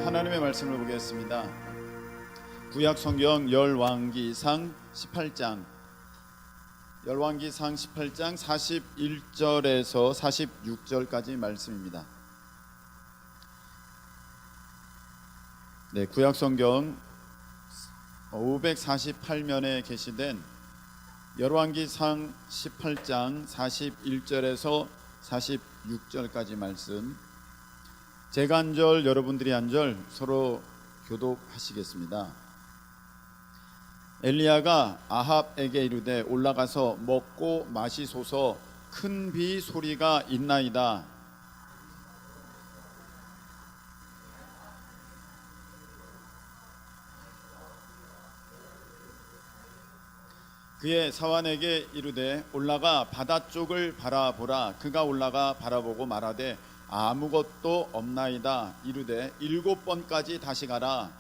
하나님의 말씀을 보겠습니다. 구약 성경 열왕기상 18장 41절에서 46절까지 말씀입니다. 네, 구약 성경 548면에 게시된 열왕기상 18장 41절에서 46절까지 말씀, 제가 한 절 여러분들이 한 절 서로 교독하시겠습니다. 엘리야가 아합에게 이르되 올라가서 먹고 마시소서, 큰 비 소리가 있나이다. 그의 사환에게 이르되 올라가 바다 쪽을 바라보라. 그가 올라가 바라보고 말하되 아무것도 없나이다. 이르되 7번까지 다시 가라.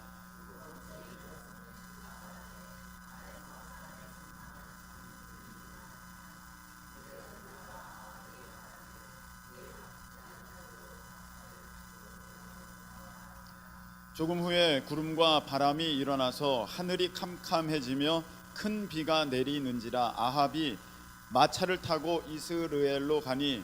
조금 후에 구름과 바람이 일어나서 하늘이 캄캄해지며 큰 비가 내리는지라. 아합이 마차를 타고 이스라엘로 가니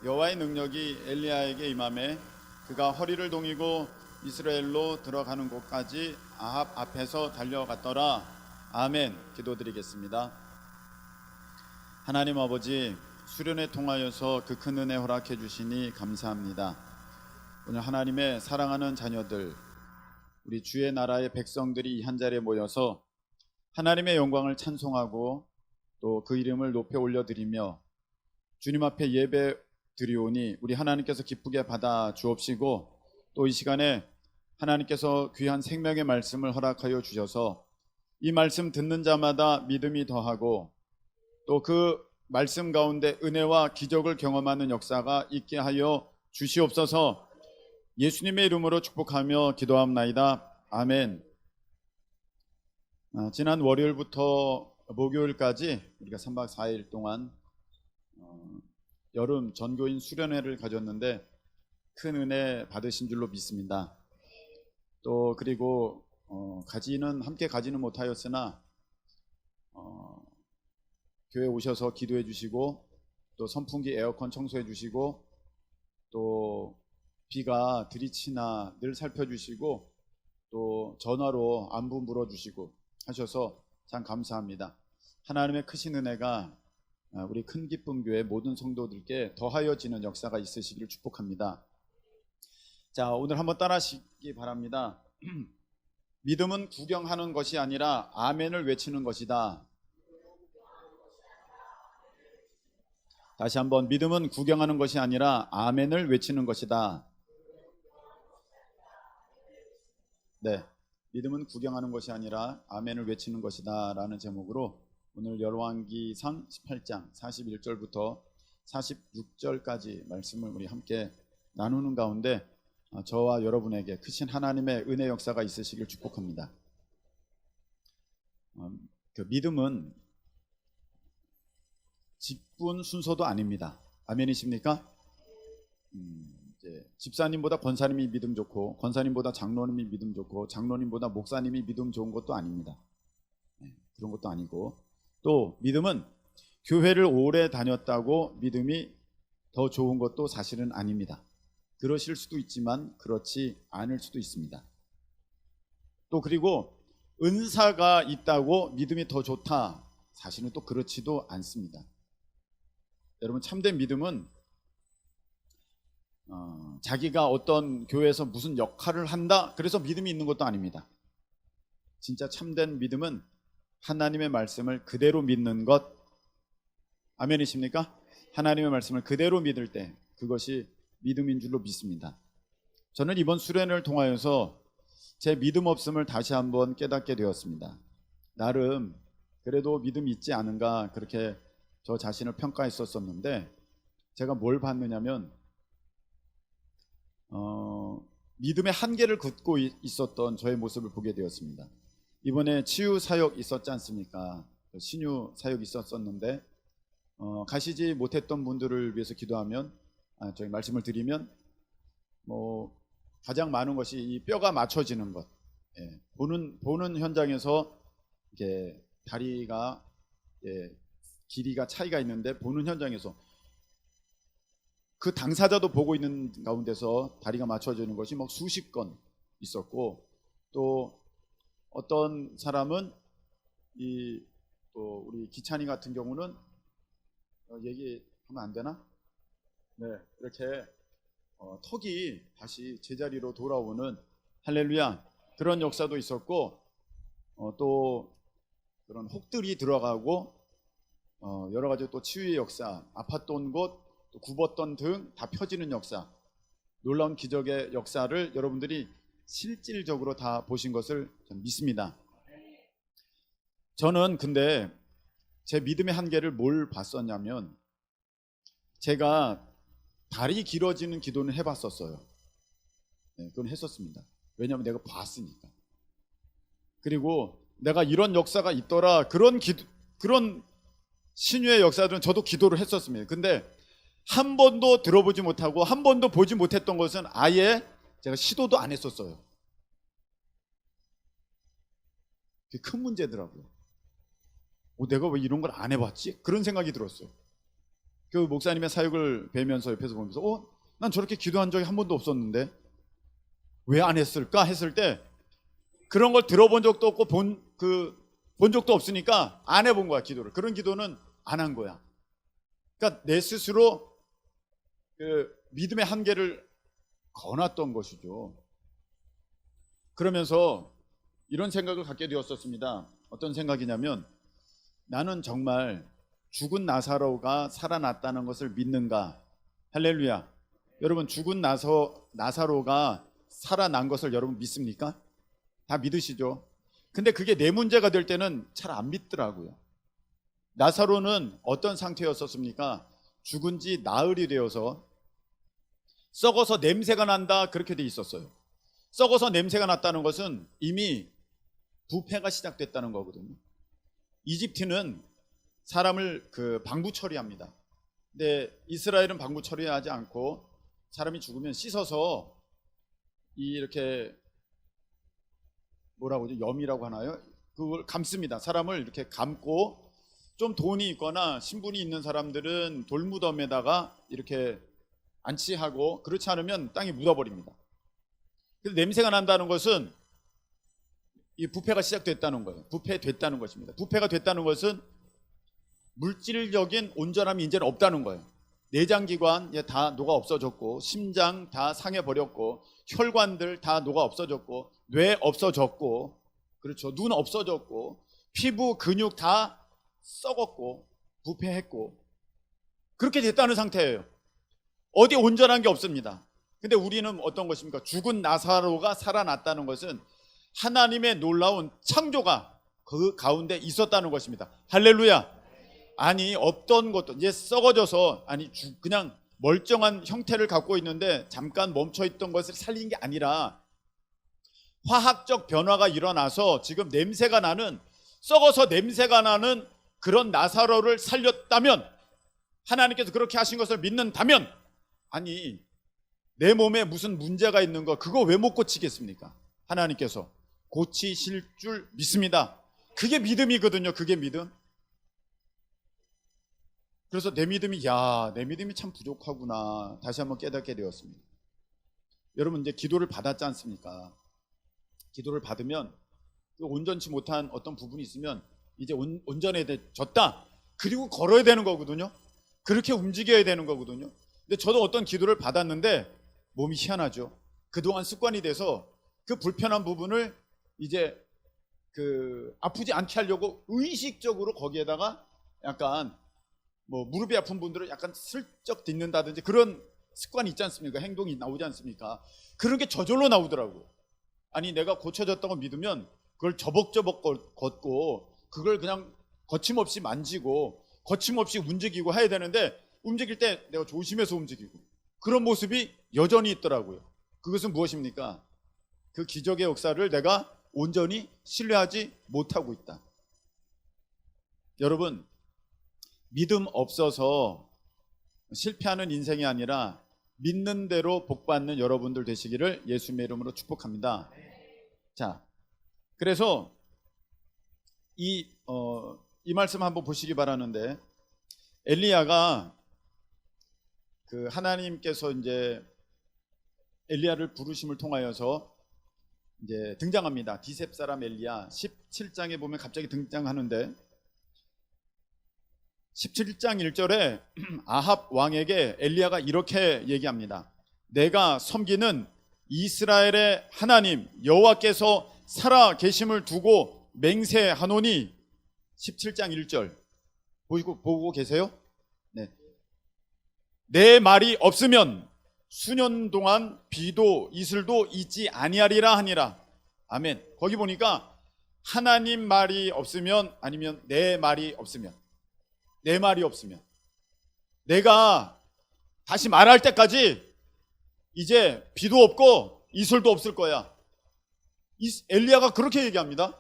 여호와의 능력이 엘리야에게 임하매 그가 허리를 동이고 이스라엘로 들어가는 곳까지 아합 앞에서 달려갔더라. 아멘. 기도드리겠습니다. 하나님 아버지, 수련회 통하여서 그 큰 은혜 허락해 주시니 감사합니다. 오늘 하나님의 사랑하는 자녀들, 우리 주의 나라의 백성들이 이 한자리에 모여서 하나님의 영광을 찬송하고 또 그 이름을 높여 올려드리며 주님 앞에 예배 드리오니 우리 하나님께서 기쁘게 받아 주옵시고, 또 이 시간에 하나님께서 귀한 생명의 말씀을 허락하여 주셔서 이 말씀 듣는 자마다 믿음이 더하고 또 그 말씀 가운데 은혜와 기적을 경험하는 역사가 있게 하여 주시옵소서. 예수님의 이름으로 축복하며 기도합나이다. 아멘. 지난 월요일부터 목요일까지 우리가 3박 4일 동안 여름 전교인 수련회를 가졌는데 큰 은혜 받으신 줄로 믿습니다. 또 그리고 함께 가지는 못하였으나 교회 오셔서 기도해 주시고 또 선풍기 에어컨 청소해 주시고 또 비가 들이치나 늘 살펴주시고 또 전화로 안부 물어주시고 하셔서 참 감사합니다. 하나님의 크신 은혜가 우리 큰 기쁨 교회 모든 성도들께 더하여지는 역사가 있으시기를 축복합니다. 자, 오늘 한번 따라하시기 바랍니다. 믿음은 구경하는 것이 아니라 아멘을 외치는 것이다. 다시 한번, 믿음은 구경하는 것이 아니라 아멘을 외치는 것이다. 네, 믿음은 구경하는 것이 아니라 아멘을 외치는 것이다 라는 제목으로 오늘 열왕기상 18장 41절부터 46절까지 말씀을 우리 함께 나누는 가운데 저와 여러분에게 크신 하나님의 은혜 역사가 있으시길 축복합니다. 그 믿음은 직분 순서도 아닙니다. 아멘이십니까? 집사님보다 권사님이 믿음 좋고 권사님보다 장로님이 믿음 좋고 장로님보다 목사님이 믿음 좋은 것도 아닙니다. 그런 것도 아니고, 또 믿음은 교회를 오래 다녔다고 믿음이 더 좋은 것도 사실은 아닙니다. 그러실 수도 있지만 그렇지 않을 수도 있습니다. 또 그리고 은사가 있다고 믿음이 더 좋다, 사실은 또 그렇지도 않습니다. 여러분, 참된 믿음은 자기가 어떤 교회에서 무슨 역할을 한다 그래서 믿음이 있는 것도 아닙니다. 진짜 참된 믿음은 하나님의 말씀을 그대로 믿는 것. 아멘이십니까? 하나님의 말씀을 그대로 믿을 때 그것이 믿음인 줄로 믿습니다. 저는 이번 수련을 통하여서 제 믿음 없음을 다시 한번 깨닫게 되었습니다. 나름 그래도 믿음이 있지 않은가 그렇게 저 자신을 평가했었는데, 제가 뭘 봤느냐면 믿음의 한계를 긋고 있었던 저의 모습을 보게 되었습니다. 이번에 치유 사역 있었지 않습니까? 신유 사역 있었었는데 가시지 못했던 분들을 위해서 기도하면 저희 말씀을 드리면 가장 많은 것이 이 뼈가 맞춰지는 것. 예, 보는 현장에서 이게 다리가 예, 길이가 차이가 있는데 보는 현장에서 그 당사자도 보고 있는 가운데서 다리가 맞춰지는 것이 뭐 수십 건 있었고, 또 어떤 사람은 또 우리 기찬이 같은 경우는 얘기하면 안 되나? 네, 이렇게 턱이 다시 제자리로 돌아오는, 할렐루야, 그런 역사도 있었고, 또 그런 혹들이 들어가고 여러 가지 또 치유의 역사, 아팠던 곳, 또 굽었던 등 다 펴지는 역사, 놀라운 기적의 역사를 여러분들이 실질적으로 다 보신 것을 저는 믿습니다. 저는 근데 제 믿음의 한계를 뭘 봤었냐면, 제가 다리 길어지는 기도는 해봤었어요. 네, 그건 했었습니다. 왜냐하면 내가 봤으니까. 그리고 내가 이런 역사가 있더라, 그런 신유의 역사들은 저도 기도를 했었습니다. 근데 한 번도 들어보지 못하고 한 번도 보지 못했던 것은 아예 제가 시도도 안 했었어요. 그게 큰 문제더라고요. 내가 왜 이런 걸 안 해봤지? 그런 생각이 들었어요. 그 목사님의 사역을 뵈면서 옆에서 보면서 난 저렇게 기도한 적이 한 번도 없었는데 왜 안 했을까 했을 때, 그런 걸 들어본 적도 없고 본 적도 없으니까 안 해본 거야, 기도를. 그런 기도는 안 한 거야. 그러니까 내 스스로 그 믿음의 한계를 거놨던 것이죠. 그러면서 이런 생각을 갖게 되었었습니다. 어떤 생각이냐면, 나는 정말 죽은 나사로가 살아났다는 것을 믿는가? 할렐루야. 여러분, 죽은 나사로가 살아난 것을 여러분 믿습니까? 다 믿으시죠? 근데 그게 내 문제가 될 때는 잘 안 믿더라고요. 나사로는 어떤 상태였었습니까? 죽은 지 나흘이 되어서 썩어서 냄새가 난다, 그렇게 돼 있었어요. 썩어서 냄새가 났다는 것은 이미 부패가 시작됐다는 거거든요. 이집트는 사람을 방부 처리합니다. 근데 이스라엘은 방부 처리하지 않고 사람이 죽으면 씻어서 이렇게 뭐라고 하죠? 염이라고 하나요? 그걸 감습니다. 사람을 이렇게 감고, 좀 돈이 있거나 신분이 있는 사람들은 돌무덤에다가 이렇게 안치하고, 그렇지 않으면 땅에 묻어버립니다. 그래서 냄새가 난다는 것은 이 부패가 시작됐다는 거예요. 부패됐다는 것입니다. 부패가 됐다는 것은 물질적인 온전함이 이제는 없다는 거예요. 내장기관 다 녹아 없어졌고, 심장 다 상해버렸고, 혈관들 다 녹아 없어졌고, 뇌 없어졌고, 그렇죠, 눈 없어졌고, 피부 근육 다 썩었고 부패했고, 그렇게 됐다는 상태예요. 어디 온전한 게 없습니다. 근데 우리는 어떤 것입니까? 죽은 나사로가 살아났다는 것은 하나님의 놀라운 창조가 그 가운데 있었다는 것입니다. 할렐루야. 아니, 없던 것도 이제 썩어져서, 그냥 멀쩡한 형태를 갖고 있는데 잠깐 멈춰있던 것을 살린 게 아니라 화학적 변화가 일어나서 지금 냄새가 나는, 썩어서 냄새가 나는 그런 나사로를 살렸다면, 하나님께서 그렇게 하신 것을 믿는다면, 아니, 내 몸에 무슨 문제가 있는 거 그거 왜 못 고치겠습니까? 하나님께서 고치실 줄 믿습니다. 그게 믿음이거든요. 그게 믿음. 그래서 내 믿음이 참 부족하구나, 다시 한번 깨닫게 되었습니다. 여러분, 이제 기도를 받았지 않습니까? 기도를 받으면 온전치 못한 어떤 부분이 있으면 이제 온전해졌다, 그리고 걸어야 되는 거거든요. 그렇게 움직여야 되는 거거든요. 근데 저도 어떤 기도를 받았는데 몸이 희한하죠. 그동안 습관이 돼서 그 불편한 부분을 이제 아프지 않게 하려고 의식적으로 거기에다가 약간 무릎이 아픈 분들은 약간 슬쩍 딛는다든지 그런 습관이 있지 않습니까? 행동이 나오지 않습니까? 그런 게 저절로 나오더라고요. 아니, 내가 고쳐졌다고 믿으면 그걸 저벅저벅 걷고, 그걸 그냥 거침없이 만지고 거침없이 움직이고 해야 되는데, 움직일 때 내가 조심해서 움직이고, 그런 모습이 여전히 있더라고요. 그것은 무엇입니까? 그 기적의 역사를 내가 온전히 신뢰하지 못하고 있다. 여러분, 믿음 없어서 실패하는 인생이 아니라 믿는 대로 복받는 여러분들 되시기를 예수님의 이름으로 축복합니다. 자, 그래서 이 말씀 한번 보시기 바라는데, 엘리야가 그 하나님께서 이제 엘리야를 부르심을 통하여서 이제 등장합니다. 디셉 사람 엘리야 17장에 보면 갑자기 등장하는데, 17장 1절에 아합 왕에게 엘리야가 이렇게 얘기합니다. 내가 섬기는 이스라엘의 하나님 여호와께서 살아 계심을 두고 맹세하노니, 17장 1절 보고 계세요? 네. 내 말이 없으면 수년 동안 비도 이슬도 있지 아니하리라 하니라. 아멘. 거기 보니까 하나님 말이 없으면, 아니면 내 말이 없으면, 내 말이 없으면, 내가 다시 말할 때까지 이제 비도 없고 이슬도 없을 거야. 엘리야가 그렇게 얘기합니다.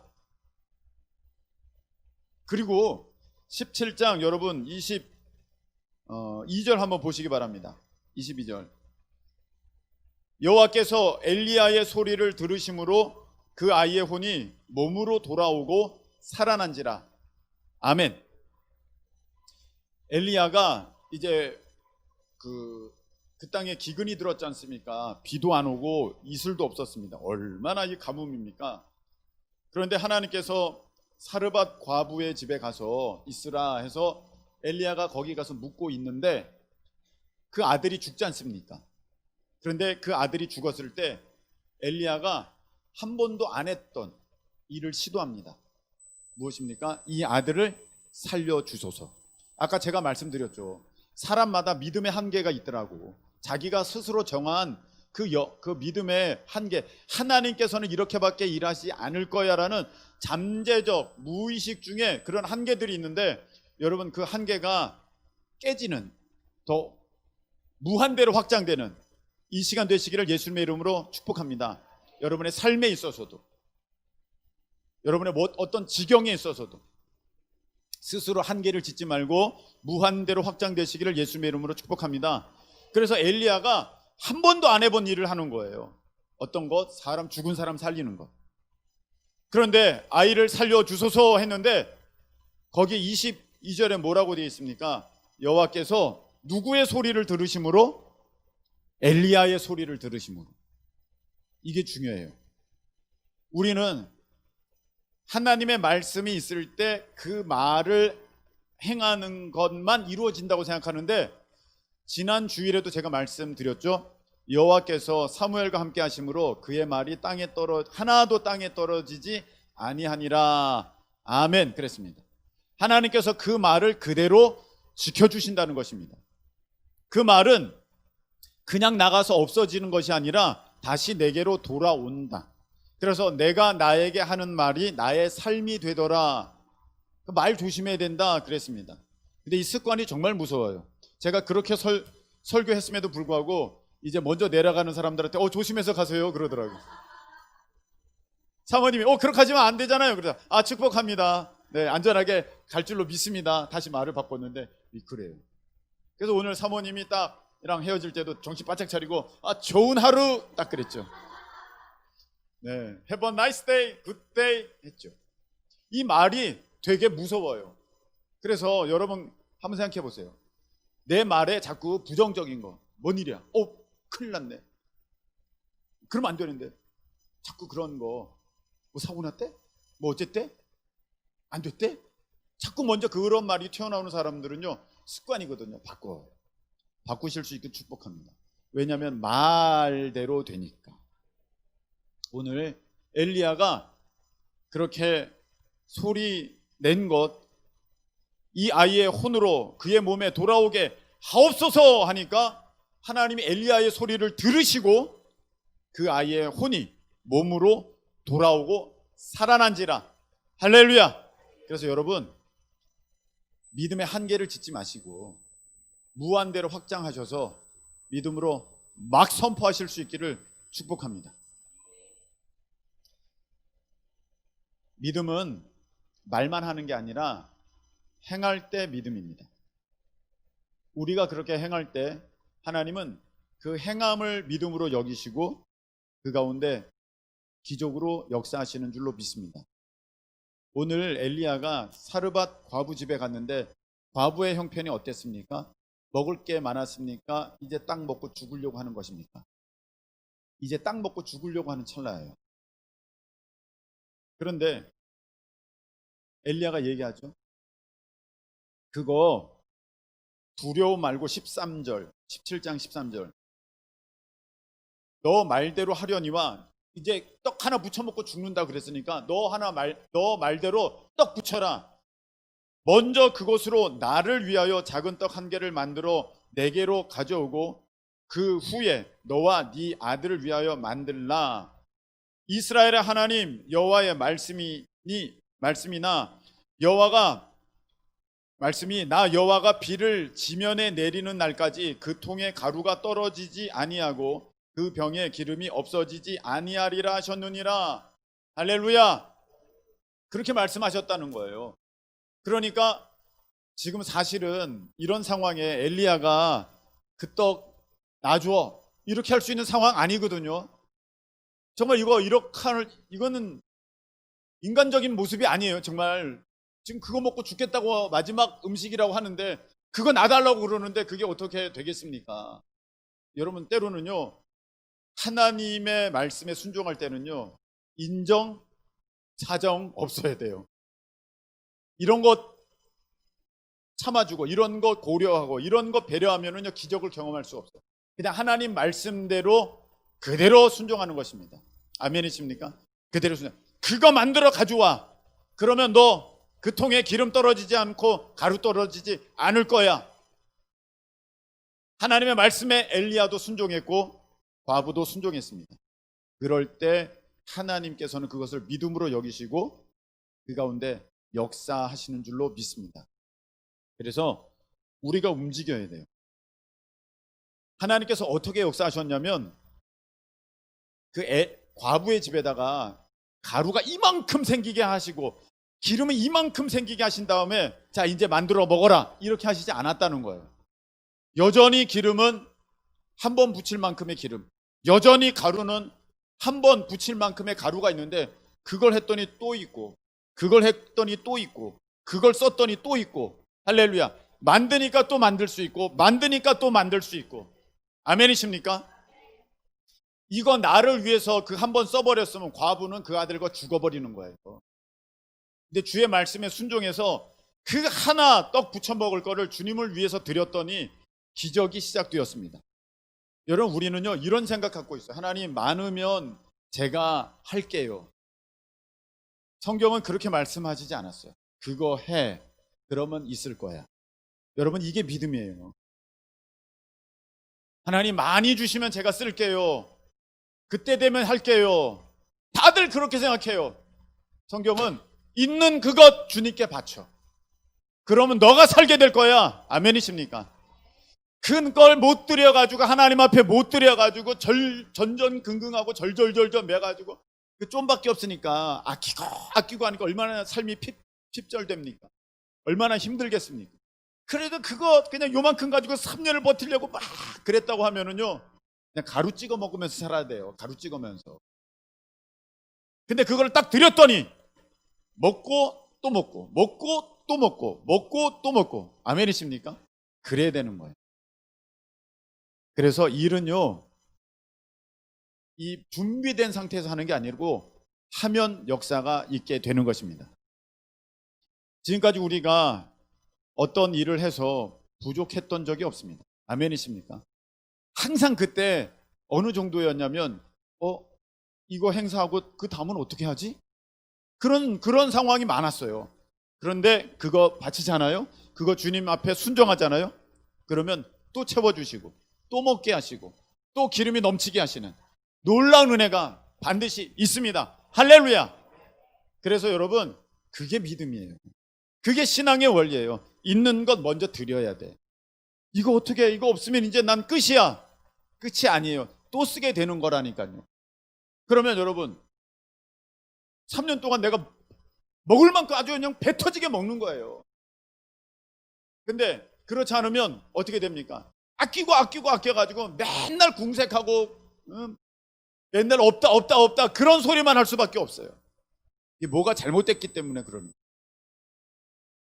그리고 17장 여러분 22절 한번 보시기 바랍니다. 22절. 여호와께서 엘리야의 소리를 들으심으로 그 아이의 혼이 몸으로 돌아오고 살아난지라. 아멘. 엘리야가 이제 그 땅에 기근이 들었지 않습니까? 비도 안 오고 이슬도 없었습니다. 얼마나 이 가뭄입니까? 그런데 하나님께서 사르밧 과부의 집에 가서 있으라 해서 엘리야가 거기 가서 묵고 있는데 그 아들이 죽지 않습니까? 그런데 그 아들이 죽었을 때 엘리야가 한 번도 안 했던 일을 시도합니다. 무엇입니까? 이 아들을 살려주소서. 아까 제가 말씀드렸죠. 사람마다 믿음의 한계가 있더라고. 자기가 스스로 정한 그 믿음의 한계, 하나님께서는 이렇게밖에 일하지 않을 거야 라는 잠재적 무의식 중에 그런 한계들이 있는데, 여러분 그 한계가 깨지는, 더 무한대로 확장되는 이 시간 되시기를 예수님의 이름으로 축복합니다. 여러분의 삶에 있어서도, 여러분의 어떤 지경에 있어서도 스스로 한계를 짓지 말고 무한대로 확장되시기를 예수님의 이름으로 축복합니다. 그래서 엘리야가 한 번도 안 해본 일을 하는 거예요. 어떤 것? 죽은 사람 살리는 것. 그런데 아이를 살려주소서 했는데 거기 22절에 뭐라고 되어 있습니까? 여호와께서 누구의 소리를 들으심으로? 엘리야의 소리를 들으심으로. 이게 중요해요. 우리는 하나님의 말씀이 있을 때 그 말을 행하는 것만 이루어진다고 생각하는데, 지난 주일에도 제가 말씀드렸죠. 여호와께서 사무엘과 함께 하심으로 그의 말이 하나도 땅에 떨어지지 아니하니라. 아멘. 그랬습니다. 하나님께서 그 말을 그대로 지켜주신다는 것입니다. 그 말은 그냥 나가서 없어지는 것이 아니라 다시 내게로 돌아온다. 그래서 내가 나에게 하는 말이 나의 삶이 되더라. 말 조심해야 된다 그랬습니다. 근데 이 습관이 정말 무서워요. 제가 그렇게 설교했음에도 불구하고 이제 먼저 내려가는 사람들한테 조심해서 가세요 그러더라고요. 사모님이 그렇게 하시면 안 되잖아요. 그래서 축복합니다. 네, 안전하게 갈 줄로 믿습니다. 다시 말을 바꿨는데 그래요. 그래서 오늘 사모님이 랑 헤어질 때도 정신 바짝 차리고 좋은 하루 딱 그랬죠. 네, have a nice day, good day 했죠. 이 말이 되게 무서워요. 그래서 여러분 한번 생각해 보세요. 내 말에 자꾸 부정적인 거, 뭔 일이야? 큰일 났네. 그러면 안 되는데 자꾸 그런 거, 뭐 사고 났대? 뭐 어쨌대? 안 됐대? 자꾸 먼저 그런 말이 튀어나오는 사람들은요, 습관이거든요. 바꾸실 수 있게 축복합니다. 왜냐하면 말대로 되니까. 오늘 엘리야가 그렇게 소리 낸 것, 이 아이의 혼으로 그의 몸에 돌아오게 하옵소서 하니까 하나님이 엘리야의 소리를 들으시고 그 아이의 혼이 몸으로 돌아오고 살아난지라. 할렐루야. 그래서 여러분 믿음의 한계를 짓지 마시고 무한대로 확장하셔서 믿음으로 막 선포하실 수 있기를 축복합니다. 믿음은 말만 하는 게 아니라 행할 때 믿음입니다. 우리가 그렇게 행할 때 하나님은 그 행함을 믿음으로 여기시고 그 가운데 기적으로 역사하시는 줄로 믿습니다. 오늘 엘리야가 사르밧 과부 집에 갔는데 과부의 형편이 어땠습니까? 먹을 게 많았습니까? 이제 딱 먹고 죽으려고 하는 것입니까? 이제 딱 먹고 죽으려고 하는 찰나예요. 그런데 엘리야가 얘기하죠. 그거 두려움 말고 13절, 17장 13절. 너 말대로 하려니와 이제 떡 하나 부쳐 먹고 죽는다 그랬으니까 너 말대로 떡 부쳐라. 먼저 그곳으로 나를 위하여 작은 떡 한 개를 만들어 내게로 가져오고 그 후에 너와 네 아들을 위하여 만들라. 이스라엘의 하나님 여호와의 말씀이 나 여호와가 비를 지면에 내리는 날까지 그 통에 가루가 떨어지지 아니하고 그 병에 기름이 없어지지 아니하리라 하셨느니라. 할렐루야. 그렇게 말씀하셨다는 거예요. 그러니까 지금 사실은 이런 상황에 엘리야가 그 떡 놔줘 이렇게 할 수 있는 상황 아니거든요. 정말 이거는 인간적인 모습이 아니에요. 정말 지금 그거 먹고 죽겠다고 마지막 음식이라고 하는데 그거 놔달라고 그러는데 그게 어떻게 되겠습니까? 여러분 때로는요 하나님의 말씀에 순종할 때는요 인정, 사정 없어야 돼요. 이런 것 참아주고 이런 것 고려하고 이런 것 배려하면은요 기적을 경험할 수 없어요. 그냥 하나님 말씀대로 그대로 순종하는 것입니다. 아멘이십니까? 그대로 순종. 그거 만들어 가져와. 그러면 너 그 통에 기름 떨어지지 않고 가루 떨어지지 않을 거야. 하나님의 말씀에 엘리야도 순종했고 과부도 순종했습니다. 그럴 때 하나님께서는 그것을 믿음으로 여기시고 그 가운데 역사하시는 줄로 믿습니다. 그래서 우리가 움직여야 돼요. 하나님께서 어떻게 역사하셨냐면 과부의 집에다가 가루가 이만큼 생기게 하시고 기름을 이만큼 생기게 하신 다음에 자 이제 만들어 먹어라 이렇게 하시지 않았다는 거예요. 여전히 기름은 한 번 붙일 만큼의 기름, 여전히 가루는 한 번 붙일 만큼의 가루가 있는데 그걸 했더니 또 있고 그걸 했더니 또 있고 그걸 썼더니 또 있고 할렐루야. 만드니까 또 만들 수 있고 만드니까 또 만들 수 있고 아멘이십니까? 이거 나를 위해서 그 한 번 써버렸으면 과부는 그 아들과 죽어버리는 거예요. 근데 주의 말씀에 순종해서 그 하나 떡 부쳐 먹을 거를 주님을 위해서 드렸더니 기적이 시작되었습니다. 여러분 우리는요 이런 생각 갖고 있어요. 하나님 많으면 제가 할게요. 성경은 그렇게 말씀하시지 않았어요. 그거 해. 그러면 있을 거야. 여러분 이게 믿음이에요. 하나님 많이 주시면 제가 쓸게요. 그때 되면 할게요. 다들 그렇게 생각해요. 성경은 있는 그것 주님께 바쳐. 그러면 너가 살게 될 거야. 아멘이십니까? 큰 걸 못 드려가지고 하나님 앞에 못 드려가지고 전전긍긍하고 절절절절 매가지고 그 좀밖에 없으니까 아끼고 하니까 얼마나 삶이 핍절됩니까? 얼마나 힘들겠습니까? 그래도 그거 그냥 요만큼 가지고 3년을 버티려고 막 그랬다고 하면은요 그냥 가루 찍어 먹으면서 살아야 돼요. 가루 찍으면서. 근데 그걸 딱 드렸더니 먹고 또 먹고 먹고 또 먹고 먹고 또 먹고 아멘이십니까? 그래야 되는 거예요. 그래서 일은요 이 준비된 상태에서 하는 게 아니고 하면 역사가 있게 되는 것입니다. 지금까지 우리가 어떤 일을 해서 부족했던 적이 없습니다. 아멘이십니까? 항상 그때 어느 정도였냐면 이거 행사하고 그 다음은 어떻게 하지? 그런 상황이 많았어요. 그런데 그거 바치잖아요. 그거 주님 앞에 순종하잖아요. 그러면 또 채워주시고 또 먹게 하시고 또 기름이 넘치게 하시는 놀라운 은혜가 반드시 있습니다. 할렐루야. 그래서 여러분 그게 믿음이에요. 그게 신앙의 원리예요. 있는 것 먼저 드려야 돼. 이거 어떻게 이거 없으면 이제 난 끝이야. 끝이 아니에요. 또 쓰게 되는 거라니까요. 그러면 여러분 3년 동안 내가 먹을 만큼 아주 그냥 배 터지게 먹는 거예요. 근데 그렇지 않으면 어떻게 됩니까? 아끼고 아끼고 아껴가지고 맨날 궁색하고 맨날 없다 없다 없다 그런 소리만 할 수밖에 없어요. 이게 뭐가 잘못됐기 때문에 그럽니다.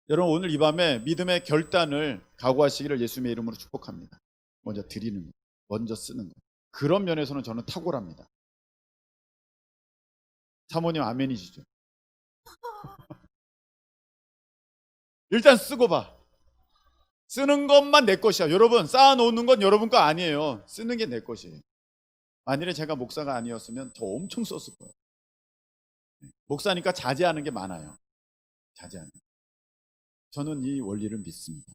여러분 오늘 이 밤에 믿음의 결단을 각오하시기를 예수님의 이름으로 축복합니다. 먼저 드리는 것, 먼저 쓰는 것. 그런 면에서는 저는 탁월합니다. 사모님 아멘이시죠? 일단 쓰고 봐. 쓰는 것만 내 것이야. 여러분 쌓아놓는 건 여러분 거 아니에요. 쓰는 게 내 것이에요. 만일에 제가 목사가 아니었으면 저 엄청 썼을 거예요. 목사니까 자제하는 게 많아요. 자제하는. 저는 이 원리를 믿습니다.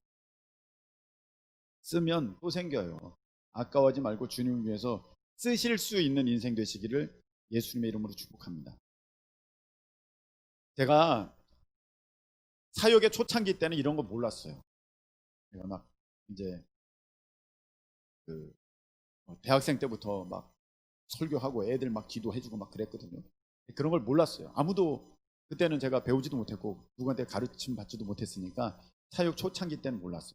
쓰면 또 생겨요. 아까워하지 말고 주님을 위해서 쓰실 수 있는 인생 되시기를 예수님의 이름으로 축복합니다. 제가 사역의 초창기 때는 이런 거 몰랐어요. 제가 막 이제 그 대학생 때부터 막 설교하고 애들 막 기도해주고 막 그랬거든요. 그런 걸 몰랐어요. 아무도 그때는 제가 배우지도 못했고 누구한테 가르침 받지도 못했으니까 사역 초창기 때는 몰랐어요.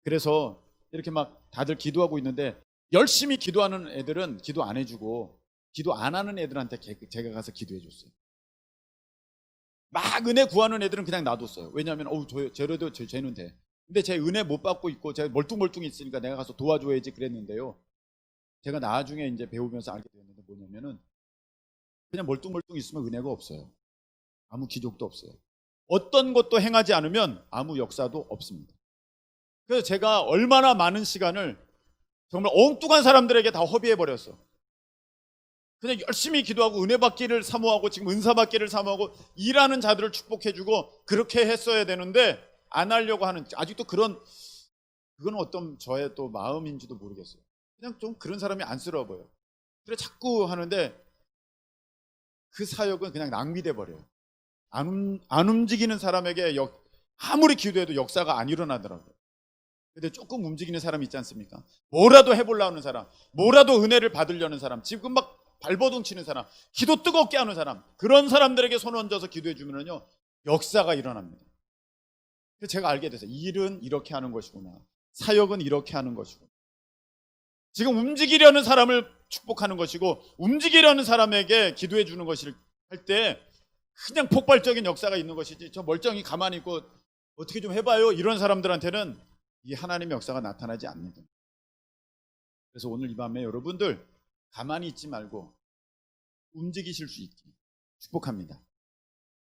그래서 이렇게 막 다들 기도하고 있는데 열심히 기도하는 애들은 기도 안 해주고 기도 안 하는 애들한테 제가 가서 기도해 줬어요. 막 은혜 구하는 애들은 그냥 놔뒀어요. 왜냐하면 저래도 쟤는 돼. 근데 제 은혜 못 받고 있고 제가 멀뚱멀뚱 있으니까 내가 가서 도와줘야지 그랬는데요. 제가 나중에 이제 배우면서 알게 됐는데 뭐냐면은 그냥 멀뚱멀뚱 있으면 은혜가 없어요. 아무 기적도 없어요. 어떤 것도 행하지 않으면 아무 역사도 없습니다. 그래서 제가 얼마나 많은 시간을 정말 엉뚱한 사람들에게 다 허비해버렸어. 그냥 열심히 기도하고 은혜 받기를 사모하고 지금 은사 받기를 사모하고 일하는 자들을 축복해주고 그렇게 했어야 되는데 안 하려고 하는 아직도 그건 어떤 저의 또 마음인지도 모르겠어요. 그냥 좀 그런 사람이 안쓰러워 보여요. 그래 자꾸 하는데 그 사역은 그냥 낭비돼 버려요. 안 움직이는 사람에게 아무리 기도해도 역사가 안 일어나더라고요. 근데 조금 움직이는 사람 있지 않습니까? 뭐라도 해보려고 하는 사람, 뭐라도 은혜를 받으려는 사람, 지금 막 발버둥 치는 사람, 기도 뜨겁게 하는 사람, 그런 사람들에게 손 얹어서 기도해 주면요 역사가 일어납니다. 그래서 제가 알게 됐어요. 일은 이렇게 하는 것이구나. 사역은 이렇게 하는 것이고. 지금 움직이려는 사람을 축복하는 것이고 움직이려는 사람에게 기도해 주는 것을 할 때 그냥 폭발적인 역사가 있는 것이지 저 멀쩡히 가만히 있고 어떻게 좀 해봐요 이런 사람들한테는 이 하나님의 역사가 나타나지 않는다. 그래서 오늘 이 밤에 여러분들 가만히 있지 말고 움직이실 수 있게 축복합니다.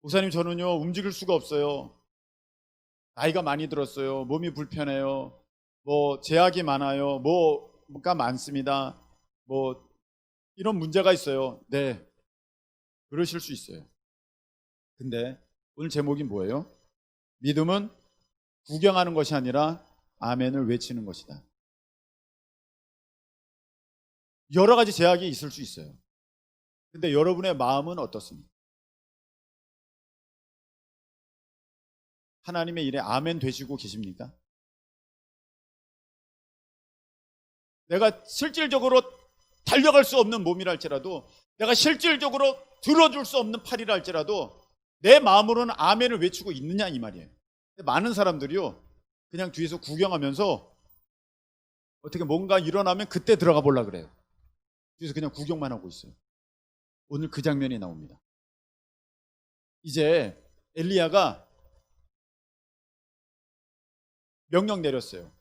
목사님 저는요 움직일 수가 없어요. 나이가 많이 들었어요. 몸이 불편해요. 뭐 제약이 많아요. 뭐가 많습니다. 뭐 이런 문제가 있어요. 네, 그러실 수 있어요. 근데 오늘 제목이 뭐예요? 믿음은 구경하는 것이 아니라 아멘을 외치는 것이다. 여러 가지 제약이 있을 수 있어요. 근데 여러분의 마음은 어떻습니까? 하나님의 일에 아멘 되시고 계십니까? 내가 실질적으로 달려갈 수 없는 몸이랄지라도 내가 실질적으로 들어줄 수 없는 팔이라 할지라도 내 마음으로는 아멘을 외치고 있느냐 이 말이에요. 많은 사람들이요 그냥 뒤에서 구경하면서 어떻게 뭔가 일어나면 그때 들어가 보려고 그래요. 뒤에서 그냥 구경만 하고 있어요. 오늘 그 장면이 나옵니다. 이제 엘리야가 명령 내렸어요.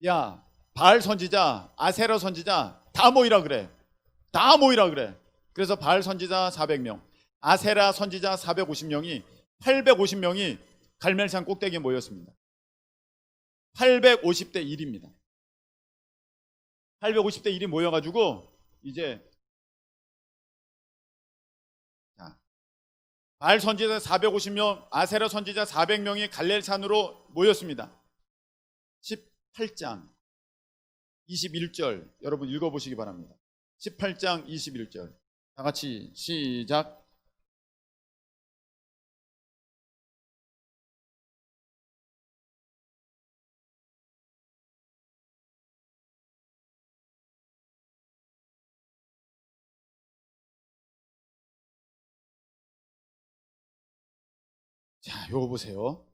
야 바알 선지자 아세라 선지자 다 모이라 그래. 다 모이라 그래. 그래서 바알 선지자 400명 아세라 선지자 450명이 850명이 갈멜산 꼭대기에 모였습니다. 850대 1입니다. 850대 1이 모여가지고 이제 바알 선지자 450명 아세라 선지자 400명이 갈멜산으로 모였습니다. 18장 21절 여러분 읽어보시기 바랍니다. 18장 21절 다 같이 시작. 자, 요거 보세요.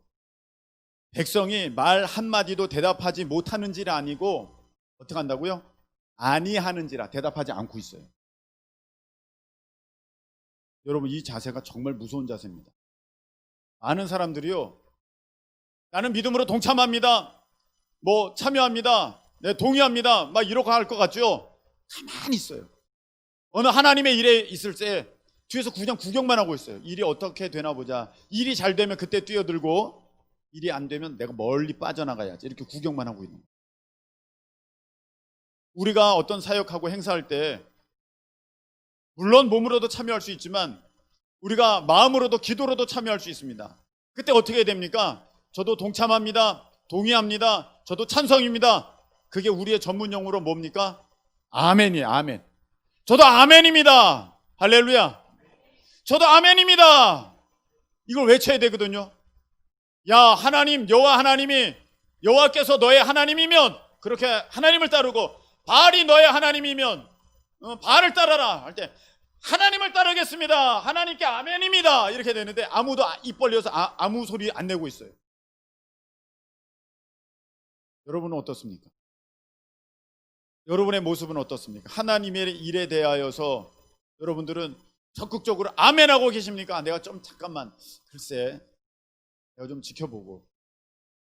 백성이 말 한마디도 대답하지 못하는지라 아니고 어떻게 한다고요? 아니하는지라 대답하지 않고 있어요. 여러분, 이 자세가 정말 무서운 자세입니다. 많은 사람들이요, 나는 믿음으로 동참합니다, 뭐 참여합니다, 네, 동의합니다, 막 이러고 할 것 같죠? 가만히 있어요. 어느 하나님의 일에 있을 때 뒤에서 그냥 구경만 하고 있어요. 일이 어떻게 되나 보자. 일이 잘 되면 그때 뛰어들고, 일이 안 되면 내가 멀리 빠져나가야지, 이렇게 구경만 하고 있는 거예요. 우리가 어떤 사역하고 행사할 때 물론 몸으로도 참여할 수 있지만 우리가 마음으로도 기도로도 참여할 수 있습니다. 그때 어떻게 됩니까? 저도 동참합니다, 동의합니다, 저도 찬성입니다. 그게 우리의 전문 용어로 뭡니까? 아멘이에요. 아멘. 저도 아멘입니다. 할렐루야. 저도 아멘입니다. 이걸 외쳐야 되거든요. 야, 하나님, 여호와 하나님이, 여호와께서 너의 하나님이면 그렇게 하나님을 따르고, 바알이 너의 하나님이면 바알을 따라라 할 때 하나님을 따르겠습니다, 하나님께 아멘입니다, 이렇게 되는데 아무도 입 벌려서 아무 소리 안 내고 있어요. 여러분은 어떻습니까? 여러분의 모습은 어떻습니까? 하나님의 일에 대하여서 여러분들은 적극적으로 아멘하고 계십니까? 내가 좀 잠깐만, 글쎄 내가 좀 지켜보고,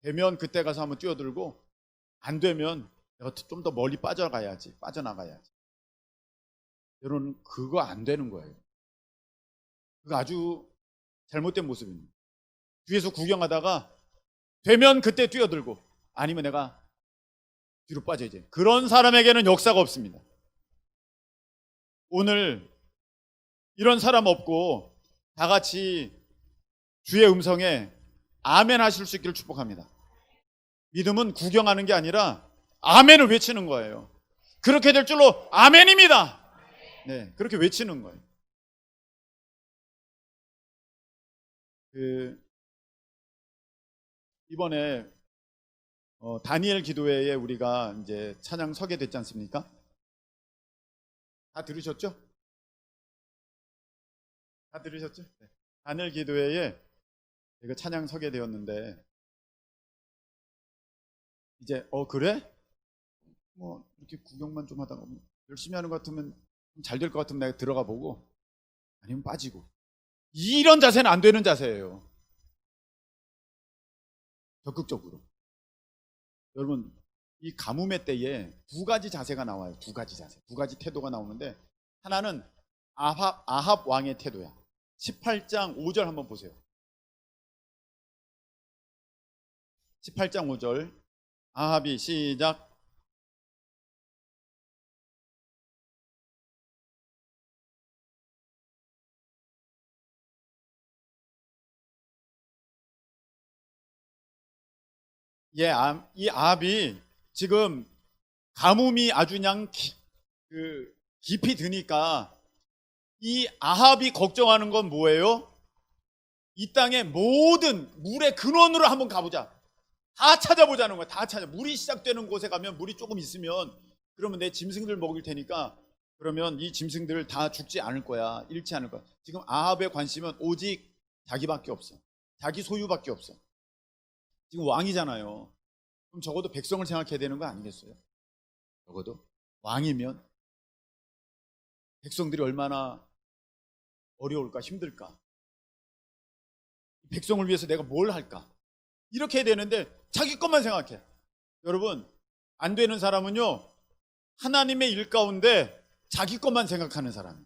되면 그때 가서 한번 뛰어들고, 안 되면 내가 좀 더 멀리 빠져나가야지. 여러분, 그거 안 되는 거예요. 그거 아주 잘못된 모습입니다. 뒤에서 구경하다가 되면 그때 뛰어들고, 아니면 내가 뒤로 빠져야지. 그런 사람에게는 역사가 없습니다. 오늘 이런 사람 없고 다 같이 주의 음성에 아멘 하실 수 있기를 축복합니다. 믿음은 구경하는 게 아니라 아멘을 외치는 거예요. 그렇게 될 줄로 아멘입니다. 네, 그렇게 외치는 거예요. 이번에 다니엘 기도회에 우리가 이제 찬양 서게 됐지 않습니까? 다 들으셨죠? 다 들으셨죠? 네. 다니엘 기도회에 제가 찬양 서게 되었는데, 이제 그래? 뭐 이렇게 구경만 좀 하다가 열심히 하는 것 같으면 잘 될 것 같으면 내가 들어가 보고, 아니면 빠지고, 이런 자세는 안 되는 자세예요. 적극적으로. 여러분, 이 가뭄의 때에 두 가지 자세가 나와요. 두 가지 자세, 두 가지 태도가 나오는데, 하나는 아합 왕의 태도야. 18장 5절 한번 보세요. 18장 5절 아합이 시작. 예, 이 아합이 지금 가뭄이 아주 그냥 깊이 드니까, 이 아합이 걱정하는 건 뭐예요? 이 땅의 모든 물의 근원으로 한번 가보자. 다 찾아보자는 거야. 다 찾아. 물이 시작되는 곳에 가면, 물이 조금 있으면 그러면 내 짐승들 먹일 테니까, 그러면 이 짐승들 다 죽지 않을 거야. 잃지 않을 거야. 지금 아합의 관심은 오직 자기밖에 없어. 자기 소유밖에 없어. 지금 왕이잖아요. 그럼 적어도 백성을 생각해야 되는 거 아니겠어요? 적어도 왕이면 백성들이 얼마나 어려울까, 힘들까, 백성을 위해서 내가 뭘 할까, 이렇게 해야 되는데 자기 것만 생각해. 여러분, 안 되는 사람은요, 하나님의 일 가운데 자기 것만 생각하는 사람,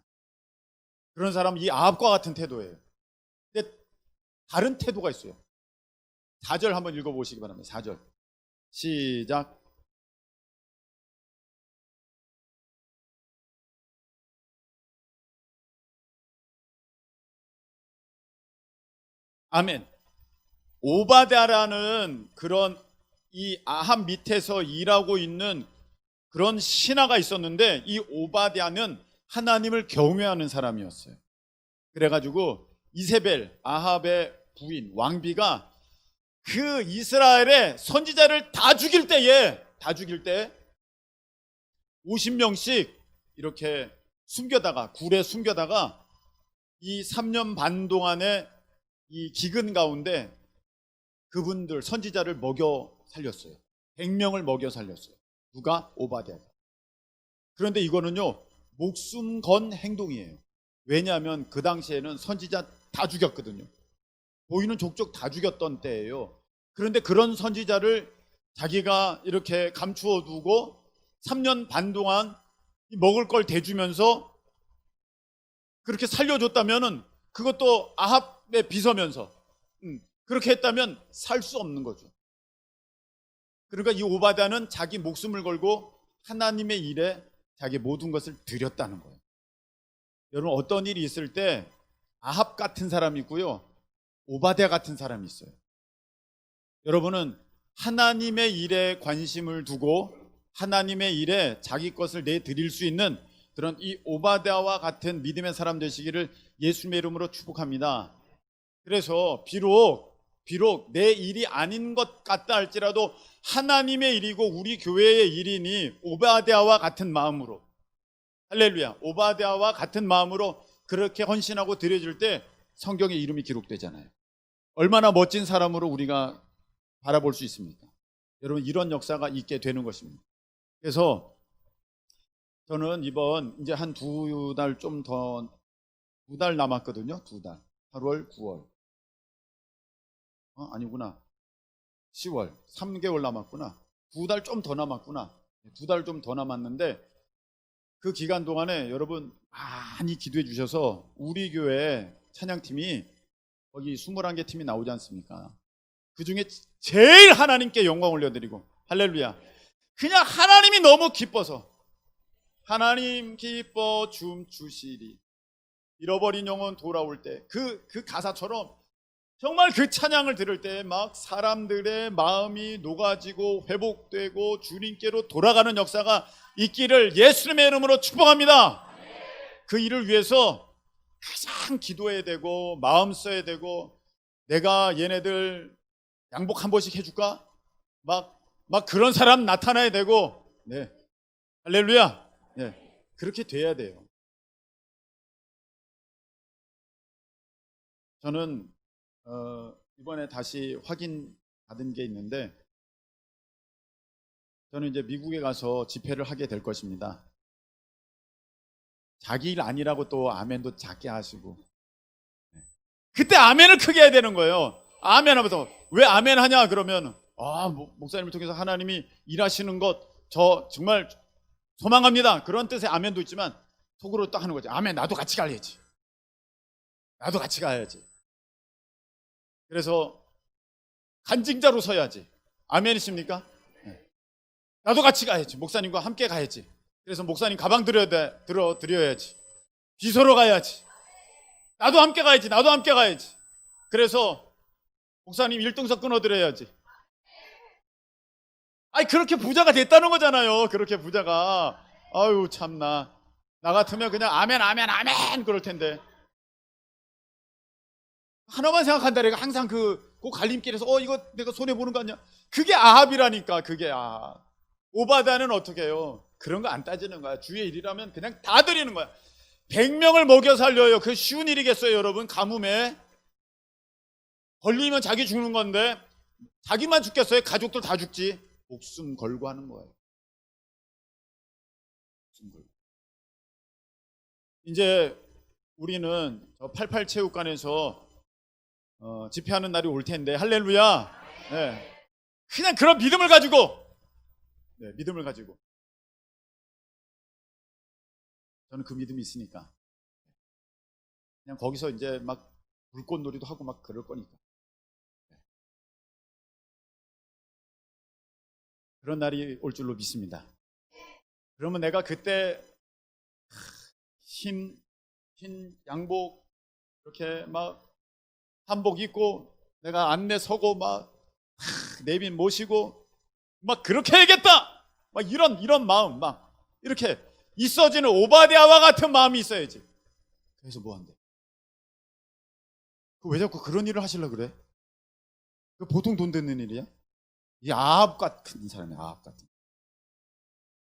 그런 사람은 이 아합과 같은 태도예요. 근데 다른 태도가 있어요. 4절 한번 읽어보시기 바랍니다. 4절 시작. 아멘. 오바댜라는 그런 이 아합 밑에서 일하고 있는 그런 신하가 있었는데, 이 오바댜는 하나님을 경외하는 사람이었어요. 그래가지고 이세벨, 아합의 부인 왕비가 그 이스라엘의 선지자를 다 죽일 때 50명씩 이렇게 숨겨다가, 굴에 숨겨다가, 이 3년 반 동안의 이 기근 가운데 그분들 선지자를 먹여 살렸어요. 100명을 먹여 살렸어요. 누가? 오바댜가. 그런데 이거는요, 목숨 건 행동이에요. 왜냐하면 그 당시에는 선지자 다 죽였거든요. 보이는 족족 다 죽였던 때예요. 그런데 그런 선지자를 자기가 이렇게 감추어 두고 3년 반 동안 먹을 걸 대주면서 그렇게 살려줬다면은, 그것도 아합에 빗어면서 그렇게 했다면 살 수 없는 거죠. 그러니까 이 오바댜는 자기 목숨을 걸고 하나님의 일에 자기 모든 것을 드렸다는 거예요. 여러분, 어떤 일이 있을 때 아합 같은 사람이 있고요, 오바댜 같은 사람이 있어요. 여러분은 하나님의 일에 관심을 두고 하나님의 일에 자기 것을 내드릴 수 있는 그런 이 오바댜와 같은 믿음의 사람 되시기를 예수님의 이름으로 축복합니다. 그래서 비록 내 일이 아닌 것 같다 할지라도 하나님의 일이고 우리 교회의 일이니 오바댜와 같은 마음으로, 할렐루야, 오바댜와 같은 마음으로 그렇게 헌신하고 드려질 때 성경에 이름이 기록되잖아요. 얼마나 멋진 사람으로 우리가 바라볼 수 있습니까? 여러분, 이런 역사가 있게 되는 것입니다. 그래서 저는 이번 이제 한 2달 좀 더, 2달 남았거든요. 2달. 8월, 9월. 아니구나. 10월. 3개월 남았구나. 2달 좀 더 남았구나. 2달 좀 더 남았는데, 그 기간 동안에 여러분 많이 기도해 주셔서 우리 교회 찬양팀이 거기 21개 팀이 나오지 않습니까? 그 중에 제일 하나님께 영광 올려드리고, 할렐루야, 그냥 하나님이 너무 기뻐서, 하나님 기뻐 춤추시리 잃어버린 영혼 돌아올 때, 그 가사처럼 정말 그 찬양을 들을 때 막 사람들의 마음이 녹아지고 회복되고 주님께로 돌아가는 역사가 있기를 예수님의 이름으로 축복합니다. 그 일을 위해서 가장 기도해야 되고 마음 써야 되고, 내가 얘네들 양복 한 번씩 해줄까? 막 그런 사람 나타나야 되고, 네, 할렐루야, 네, 그렇게 돼야 돼요. 저는 이번에 다시 확인 받은 게 있는데, 저는 이제 미국에 가서 집회를 하게 될 것입니다. 자기 일 아니라고 또 아멘도 작게 하시고, 그때 아멘을 크게 해야 되는 거예요. 아멘 하면서, 왜 아멘 하냐 그러면, 목사님을 통해서 하나님이 일하시는 것 저 정말 소망합니다, 그런 뜻의 아멘도 있지만 속으로 딱 하는 거지. 아멘, 나도 같이 가야지. 나도 같이 가야지. 그래서 간증자로 서야지. 아멘이십니까? 네. 나도 같이 가야지. 목사님과 함께 가야지. 그래서 목사님 가방 드려야지. 비서로 가야지. 나도 함께 가야지. 나도 함께 가야지. 그래서 목사님 1등석 끊어드려야지. 아니, 그렇게 부자가 됐다는 거잖아요. 그렇게 부자가. 아유, 참나. 나 같으면 그냥 아멘 아멘 아멘 그럴 텐데. 하나만 생각한다니까. 항상 그 갈림길에서 이거 내가 손해 보는 거 아니야? 그게 아합이라니까. 그게 아합. 오바댜는 어떻게 해요? 그런 거 안 따지는 거야. 주의 일이라면 그냥 다 드리는 거야. 100명을 먹여 살려요. 그 쉬운 일이겠어요, 여러분? 가뭄에 걸리면 자기 죽는 건데, 자기만 죽겠어요? 가족들 다 죽지. 목숨 걸고 하는 거예요. 목숨 걸고. 이제 우리는 저 88 체육관에서 집회하는 날이 올 텐데, 할렐루야. 네. 그냥 그런 믿음을 가지고, 네, 믿음을 가지고, 저는 그 믿음이 있으니까 그냥 거기서 이제 막 불꽃놀이도 하고 막 그럴 거니까. 네. 그런 날이 올 줄로 믿습니다. 그러면 내가 그때 흰 양복 이렇게 막 한복 입고 내가 안내 서고 막 내빈 모시고 막 그렇게 해야겠다, 막 이런 마음, 막 이렇게 있어지는 오바댜와 같은 마음이 있어야지. 그래서 뭐 한대? 왜 자꾸 그런 일을 하시려고 그래? 그 보통 돈 되는 일이야? 이 아합 같은 사람이야, 아합 같은.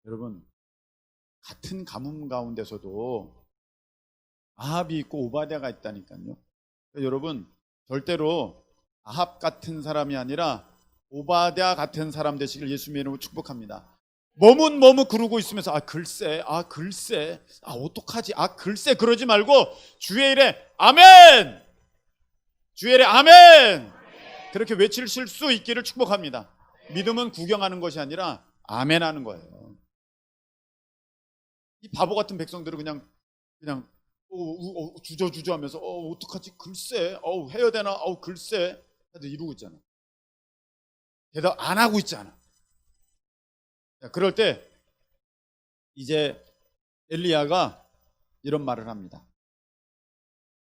여러분, 같은 가뭄 가운데서도 아합이 있고 오바댜가 있다니까요. 그러니까 여러분, 절대로 아합 같은 사람이 아니라 오바댜 같은 사람 되시길 예수님의 이름으로 축복합니다. 머뭇머뭇 그러고 있으면서 글쎄 어떡하지, 글쎄 그러지 말고 주의 일에 아멘, 주의 일에 아멘 그렇게 외치실 수 있기를 축복합니다. 믿음은 구경하는 것이 아니라 아멘 하는 거예요. 이 바보 같은 백성들은 그냥 주저주저 하면서 어떡하지, 글쎄, 해야 되나, 글쎄 이러고 있잖아. 대답 안 하고 있잖아. 그럴 때 이제 엘리야가 이런 말을 합니다.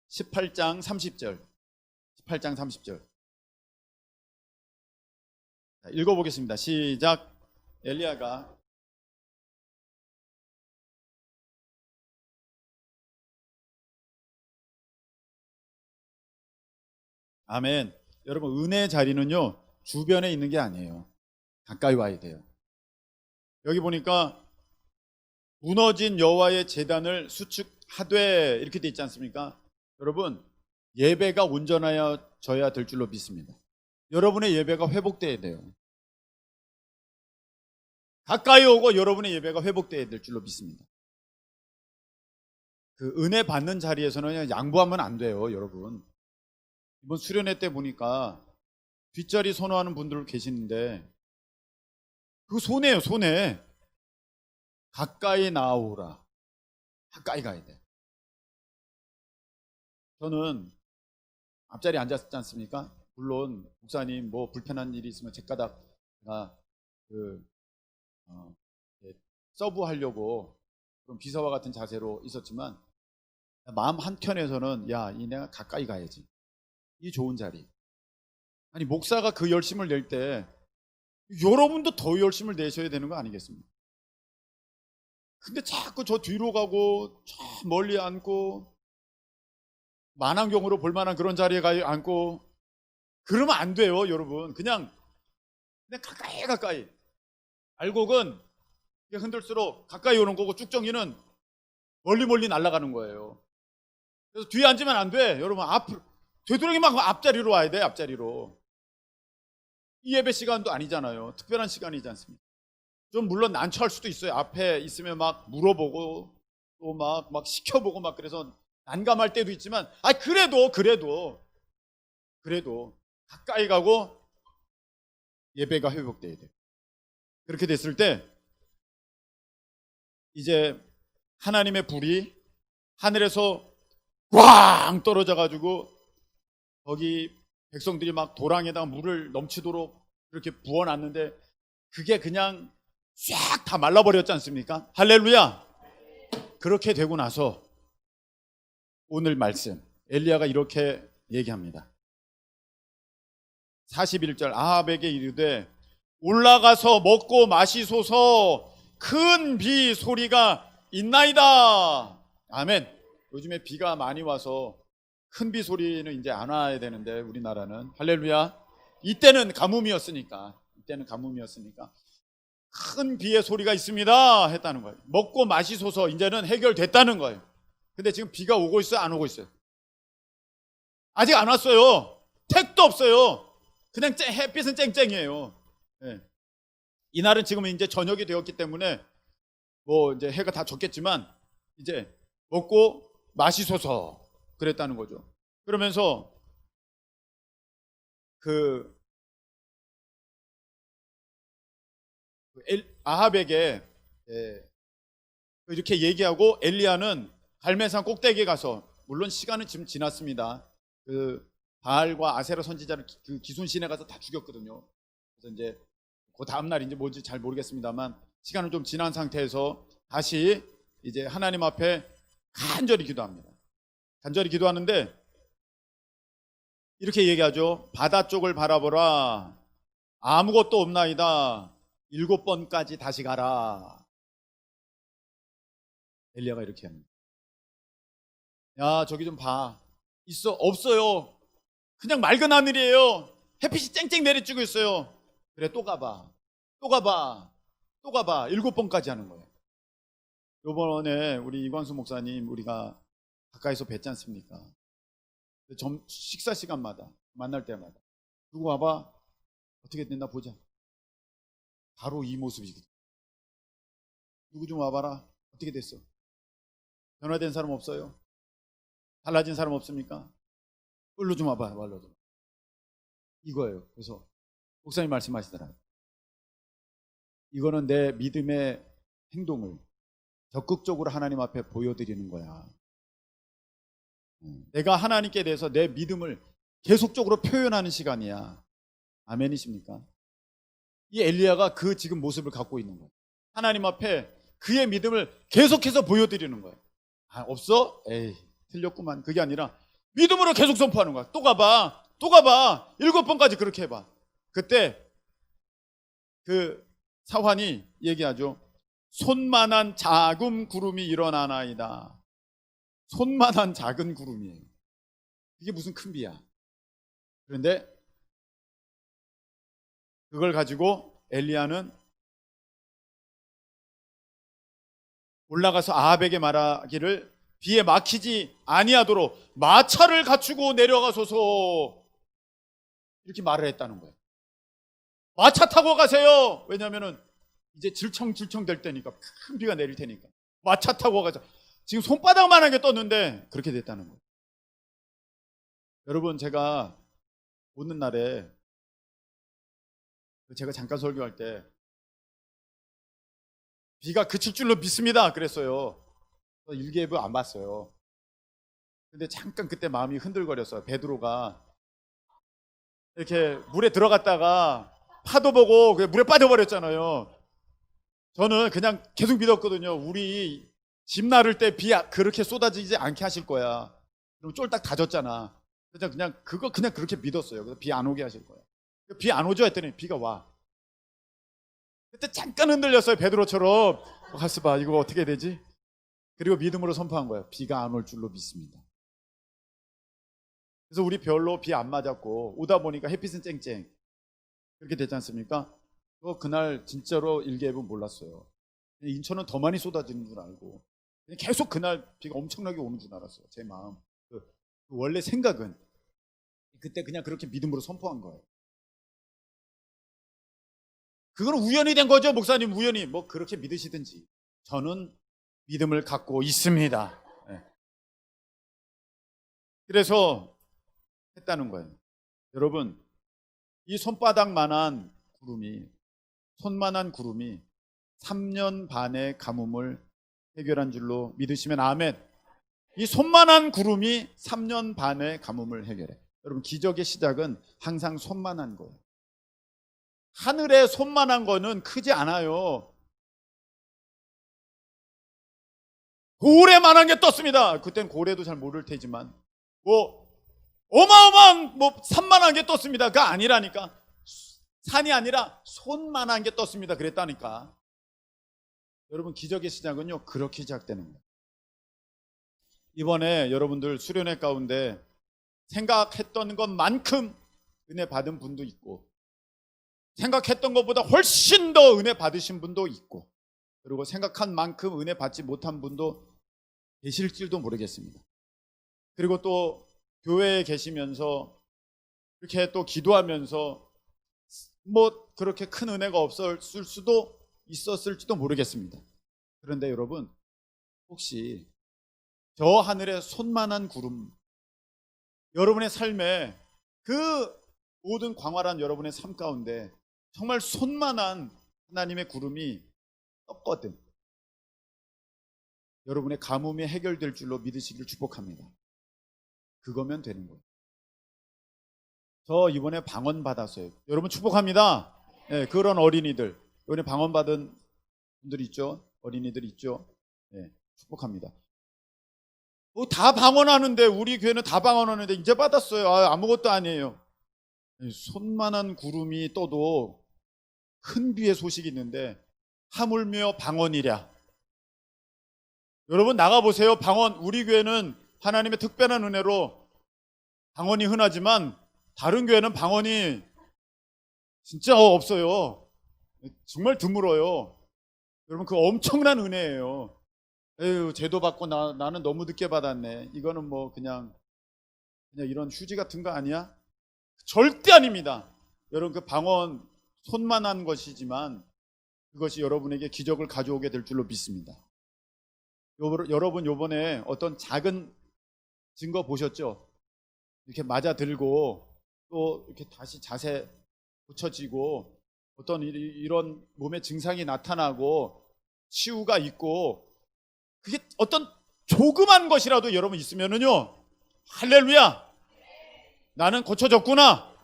18장 30절. 읽어보겠습니다. 시작. 엘리야가 아멘. 여러분, 은혜의 자리는요 주변에 있는 게 아니에요. 가까이 와야 돼요. 여기 보니까 무너진 여호와의 제단을 수축하되 이렇게 돼 있지 않습니까? 여러분, 예배가 온전하여져야 될 줄로 믿습니다. 여러분의 예배가 회복돼야 돼요. 가까이 오고 여러분의 예배가 회복돼야 될 줄로 믿습니다. 그 은혜 받는 자리에서는 양보하면 안 돼요, 여러분. 이번 수련회 때 보니까 뒷자리 선호하는 분들 계시는데 그거 손해예요, 손해. 가까이 나오라. 가까이 가야 돼. 저는 앞자리에 앉았지 않습니까? 물론 목사님 뭐 불편한 일이 있으면 제가닥 서브하려고 그런 비서와 같은 자세로 있었지만 마음 한켠에서는 이 내가 가까이 가야지. 이 좋은 자리. 아니, 목사가 그 열심을 낼 때 여러분도 더 열심을 내셔야 되는 거 아니겠습니까? 근데 자꾸 저 뒤로 가고 저 멀리 앉고 만환경으로 볼만한 그런 자리에 앉고 그러면 안 돼요, 여러분. 그냥 가까이. 알곡은 흔들수록 가까이 오는 거고 쭉정이는 멀리 날아가는 거예요. 그래서 뒤에 앉으면 안 돼. 여러분, 앞으로 되도록이면 앞자리로 와야 돼. 앞자리로. 이 예배 시간도 아니잖아요. 특별한 시간이지 않습니까? 좀 물론 난처할 수도 있어요. 앞에 있으면 막 물어보고 또 막 시켜보고 막 그래서 난감할 때도 있지만 그래도 가까이 가고 예배가 회복돼야 돼요. 그렇게 됐을 때 이제 하나님의 불이 하늘에서 꽝 떨어져 가지고 거기 백성들이 막 도랑에다가 물을 넘치도록 그렇게 부어놨는데 그게 그냥 싹 다 말라버렸지 않습니까? 할렐루야. 그렇게 되고 나서 오늘 말씀 엘리야가 이렇게 얘기합니다. 41절 아합에게 이르되 올라가서 먹고 마시소서, 큰 비 소리가 있나이다. 아멘. 요즘에 비가 많이 와서 큰 비 소리는 이제 안 와야 되는데 우리나라는 할렐루야. 이때는 가뭄이었으니까 큰 비의 소리가 있습니다 했다는 거예요. 먹고 마시소서, 이제는 해결됐다는 거예요. 근데 지금 비가 오고 있어요, 안 오고 있어요? 아직 안 왔어요. 택도 없어요. 그냥 햇빛은 쨍쨍이에요. 네. 이날은 지금 이제 저녁이 되었기 때문에 뭐 이제 해가 다 졌겠지만 이제 먹고 마시소서 그랬다는 거죠. 그러면서 아합에게 이렇게 얘기하고 엘리야는 갈멜산 꼭대기에 가서, 물론 시간은 지금 지났습니다. 그 바알과 아세라 선지자를 그 기순신에 가서 다 죽였거든요. 그래서 이제 그 다음 날인지 뭔지 잘 모르겠습니다만 시간은 좀 지난 상태에서 다시 이제 하나님 앞에 간절히 기도합니다. 간절히 기도하는데 이렇게 얘기하죠. 바다 쪽을 바라보라. 아무것도 없나이다. 7번까지 다시 가라. 엘리야가 이렇게 합니다. 야, 저기 좀 봐. 있어? 없어요. 그냥 맑은 하늘이에요. 햇빛이 쨍쨍 내리쬐고 있어요. 그래, 또 가봐. 7번까지 하는 거예요. 요번에 우리 이광수 목사님 우리가 가까이서 뵀지 않습니까? 식사 시간마다 만날 때마다 누구 와봐. 어떻게 됐나 보자. 바로 이 모습이거든. 누구 좀 와봐라. 어떻게 됐어? 변화된 사람 없어요? 달라진 사람 없습니까? 얼로 좀 와봐. 말로 좀. 이거예요. 그래서 목사님 말씀하시더라. 이거는 내 믿음의 행동을 적극적으로 하나님 앞에 보여드리는 거야. 내가 하나님께 대해서 내 믿음을 계속적으로 표현하는 시간이야. 아멘이십니까? 이 엘리야가 그 지금 모습을 갖고 있는 거예요. 하나님 앞에 그의 믿음을 계속해서 보여드리는 거예요. 아, 없어? 에이, 틀렸구만. 그게 아니라 믿음으로 계속 선포하는 거야. 또 가봐. 또 가봐. 7번까지 그렇게 해봐. 그때 그 사환이 얘기하죠. 손만한 작은 구름이 일어나나이다. 손만한 작은 구름이에요. 이게 무슨 큰 비야. 그런데 그걸 가지고 엘리야는 올라가서 아합에게 말하기를 비에 막히지 아니하도록 마차를 갖추고 내려가소서, 이렇게 말을 했다는 거예요. 마차 타고 가세요. 왜냐하면 이제 질청질청 될 때니까, 큰 비가 내릴 테니까 마차 타고 가자. 지금 손바닥만하게 떴는데 그렇게 됐다는 거예요. 여러분, 제가 오는 날에 제가 잠깐 설교할 때 비가 그칠 줄로 믿습니다 그랬어요. 일기예보 안 봤어요. 근데 잠깐 그때 마음이 흔들거렸어요. 베드로가 이렇게 물에 들어갔다가 파도 보고 물에 빠져버렸잖아요. 저는 그냥 계속 믿었거든요. 우리 집 나를 때 비 그렇게 쏟아지지 않게 하실 거야. 그럼 쫄딱 다졌잖아. 그래서 그냥 그렇게 믿었어요. 그래서 비 안 오게 하실 거야. 비 안 오죠 했더니 비가 와. 그때 잠깐 흔들렸어요. 베드로처럼. 가서 봐, 이거 어떻게 되지? 그리고 믿음으로 선포한 거예요. 비가 안 올 줄로 믿습니다. 그래서 우리 별로 비 안 맞았고 오다 보니까 햇빛은 쨍쨍 그렇게 됐지 않습니까? 그날 진짜로 일기예보 몰랐어요. 인천은 더 많이 쏟아지는 줄 알고 계속 그날 비가 엄청나게 오는 줄 알았어요. 제 마음. 원래 생각은 그때 그냥 그렇게 믿음으로 선포한 거예요. 그건 우연이 된 거죠. 목사님, 우연히 뭐 그렇게 믿으시든지. 저는 믿음을 갖고 있습니다. 네. 그래서 했다는 거예요. 여러분, 이 손바닥만한 구름이, 손만한 구름이 3년 반의 가뭄을 해결한 줄로 믿으시면 아멘. 이 손만한 구름이 3년 반의 가뭄을 해결해. 여러분, 기적의 시작은 항상 손만한 거예요. 하늘에 손만한 거는 크지 않아요. 고래만한 게 떴습니다. 그땐 고래도 잘 모를 테지만 어마어마한 산만한 게 떴습니다가 아니라니까. 산이 아니라 손만한 게 떴습니다 그랬다니까. 여러분, 기적의 시작은요 그렇게 시작되는 거예요. 이번에 여러분들 수련회 가운데 생각했던 것만큼 은혜 받은 분도 있고, 생각했던 것보다 훨씬 더 은혜 받으신 분도 있고, 그리고 생각한 만큼 은혜 받지 못한 분도 계실지도 모르겠습니다. 그리고 또 교회에 계시면서 이렇게 또 기도하면서 그렇게 큰 은혜가 없었을 수도 있었을지도 모르겠습니다. 그런데 여러분, 혹시 저 하늘의 손만한 구름, 여러분의 삶에 그 모든 광활한 여러분의 삶 가운데 정말 손만한 하나님의 구름이 떴거든. 여러분의 가뭄이 해결될 줄로 믿으시길 축복합니다. 그거면 되는 거예요. 저 이번에 방언 받았어요. 여러분 축복합니다. 네, 그런 어린이들, 이번에 방언 받은 분들 있죠? 어린이들 있죠? 네, 축복합니다. 다 방언하는데, 우리 교회는 다 방언하는데 이제 받았어요. 아무것도 아니에요. 손만한 구름이 떠도 큰 비의 소식이 있는데 하물며 방언이랴. 여러분 나가보세요. 방언. 우리 교회는 하나님의 특별한 은혜로 방언이 흔하지만 다른 교회는 방언이 진짜 없어요. 정말 드물어요. 여러분, 그 엄청난 은혜예요. 에휴, 제도 받고 나는 너무 늦게 받았네. 이거는 그냥 이런 휴지 같은 거 아니야? 절대 아닙니다. 여러분, 그 방언 손만한 것이지만 그것이 여러분에게 기적을 가져오게 될 줄로 믿습니다. 여러분, 요번에 어떤 작은 증거 보셨죠? 이렇게 맞아 들고 또 이렇게 다시 자세 고쳐지고 어떤 이런 몸의 증상이 나타나고 치유가 있고, 그게 어떤 조그만 것이라도 여러분 있으면은요, 할렐루야, 나는 고쳐졌구나,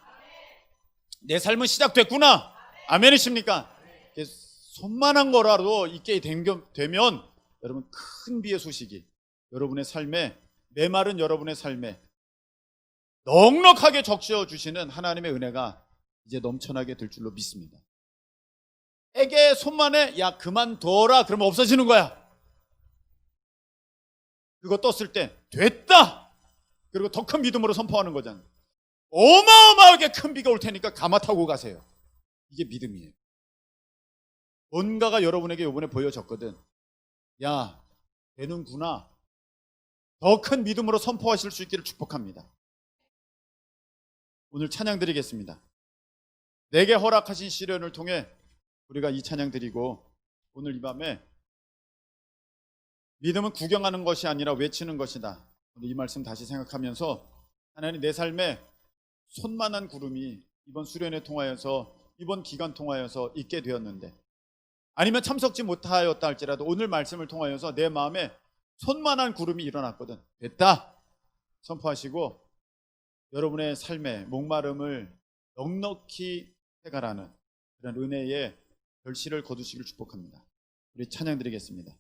내 삶은 시작됐구나, 아멘이십니까? 손만한 거라도 있게 되면 여러분, 큰 비의 소식이 여러분의 삶에, 메마른 여러분의 삶에 넉넉하게 적셔 주시는 하나님의 은혜가 이제 넘쳐나게 될 줄로 믿습니다. 에게 손만에 야 그만둬라 그러면 없어지는 거야. 그거 떴을 때 됐다, 그리고 더 큰 믿음으로 선포하는 거잖아요. 어마어마하게 큰 비가 올 테니까 가마 타고 가세요. 이게 믿음이에요. 뭔가가 여러분에게 이번에 보여졌거든. 야, 되는구나. 더 큰 믿음으로 선포하실 수 있기를 축복합니다. 오늘 찬양 드리겠습니다. 내게 허락하신 시련을 통해 우리가 이 찬양 드리고, 오늘 이 밤에 믿음은 구경하는 것이 아니라 외치는 것이다, 이 말씀 다시 생각하면서 하나님, 내 삶에 손만한 구름이 이번 수련회 통하여서, 이번 기간 통하여서 있게 되었는데, 아니면 참석지 못하였다 할지라도 오늘 말씀을 통하여서 내 마음에 손만한 구름이 일어났거든. 됐다 선포하시고 여러분의 삶의 목마름을 넉넉히 해가라는 그런 은혜의 결실을 거두시길 축복합니다. 우리 찬양 드리겠습니다.